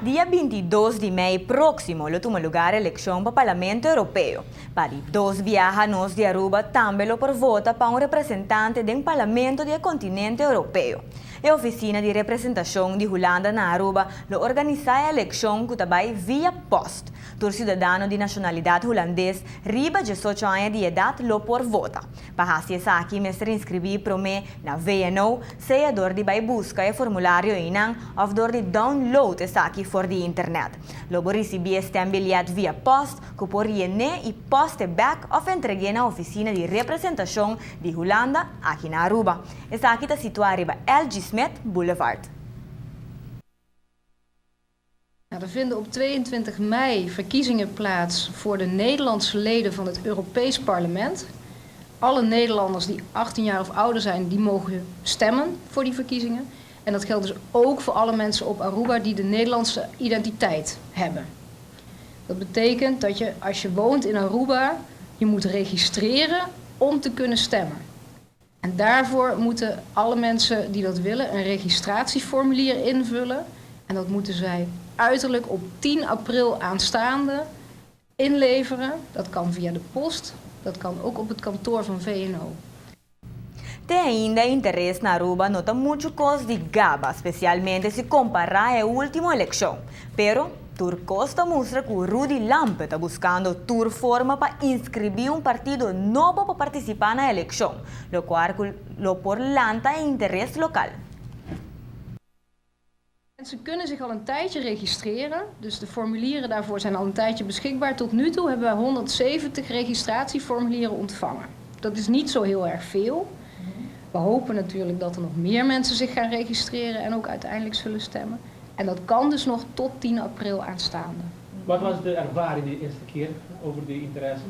Dia 22 de maio próximo, lo toma lugar a eleição para o Parlamento Europeu. Para dos viajanos de Aruba também lo por vota para um representante do Parlamento do continente europeu. A oficina de representação de Holanda na Aruba lo organiza a eleição que também via post. Todo cidadão de nacionalidade holandês riba de 18 anos de idade lo por vota. Para assim aqui, mestre inscrever para mim na VNO, seja door de vai buscar o formulário inang of door de download essa aqui for de internet. Logo receber este bilhete via post, que por reene e poste back of entregue na oficina de representação de Holanda aqui na Aruba. Essa aqui está situada bij L.G. Smith Boulevard. Er vinden op 22 mei verkiezingen plaats voor de Nederlandse leden van het Europees Parlement. Alle Nederlanders die 18 jaar of ouder zijn, die mogen stemmen voor die verkiezingen. En dat geldt dus ook voor alle mensen op Aruba die de Nederlandse identiteit hebben. Dat betekent dat je, als je woont in Aruba, je moet registreren om te kunnen stemmen. En daarvoor moeten alle mensen die dat willen een registratieformulier invullen. En dat moeten zij uiterlijk op 10 april aanstaande inleveren. Dat kan via de post, dat kan ook op het kantoor van VNO. Tem ainda interesse na Aruba nota muito coisa de GABA, especialmente se comparar a última eleição. Pero Turcosta mostra que Rudy Lampe está buscando tour forma para inscrever um partido novo para participar na eleição, lo qual lo por lanta interesse local. Mensen kunnen zich al een tijdje registreren, dus de formulieren daarvoor zijn al een tijdje beschikbaar. Tot nu toe hebben wij 170 registratieformulieren ontvangen. Dat is niet zo heel erg veel. We hopen natuurlijk dat er nog meer mensen zich gaan registreren en ook uiteindelijk zullen stemmen. En dat kan dus nog tot 10 april aanstaande. Wat was de ervaring de eerste keer over die interesse?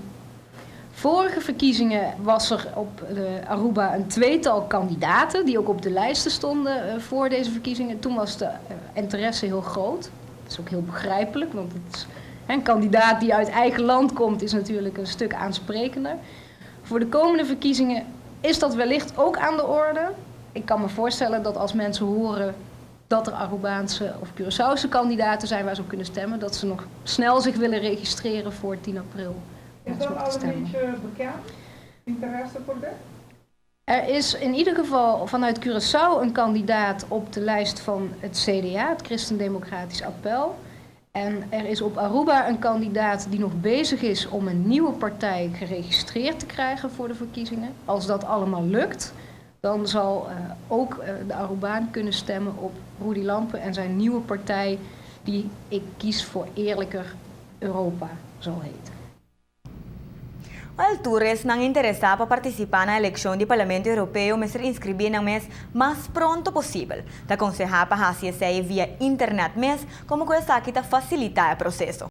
Vorige verkiezingen was er op Aruba een tweetal kandidaten die ook op de lijsten stonden voor deze verkiezingen. Toen was de interesse heel groot. Dat is ook heel begrijpelijk, want een kandidaat die uit eigen land komt is natuurlijk een stuk aansprekender. Voor de komende verkiezingen is dat wellicht ook aan de orde. Ik kan me voorstellen dat als mensen horen dat er Arubaanse of Curaçaose kandidaten zijn waar ze op kunnen stemmen, dat ze nog snel zich willen registreren voor 10 april. Is dat al een beetje bekend? Interesse voor dit? Er is in ieder geval vanuit Curaçao een kandidaat op de lijst van het CDA, het Christendemocratisch Appel. En er is op Aruba een kandidaat die nog bezig is om een nieuwe partij geregistreerd te krijgen voor de verkiezingen. Als dat allemaal lukt, dan zal ook de Arubaan kunnen stemmen op Rudy Lampe en zijn nieuwe partij die Ik Kies voor Eerlijker Europa zal heten. O tours não interessar para participar na eleição do Parlamento Europeu, mas se inscrever no mês mais pronto possível. Te aconselhar para fazer via internet mês, como que essa aqui facilitar o processo.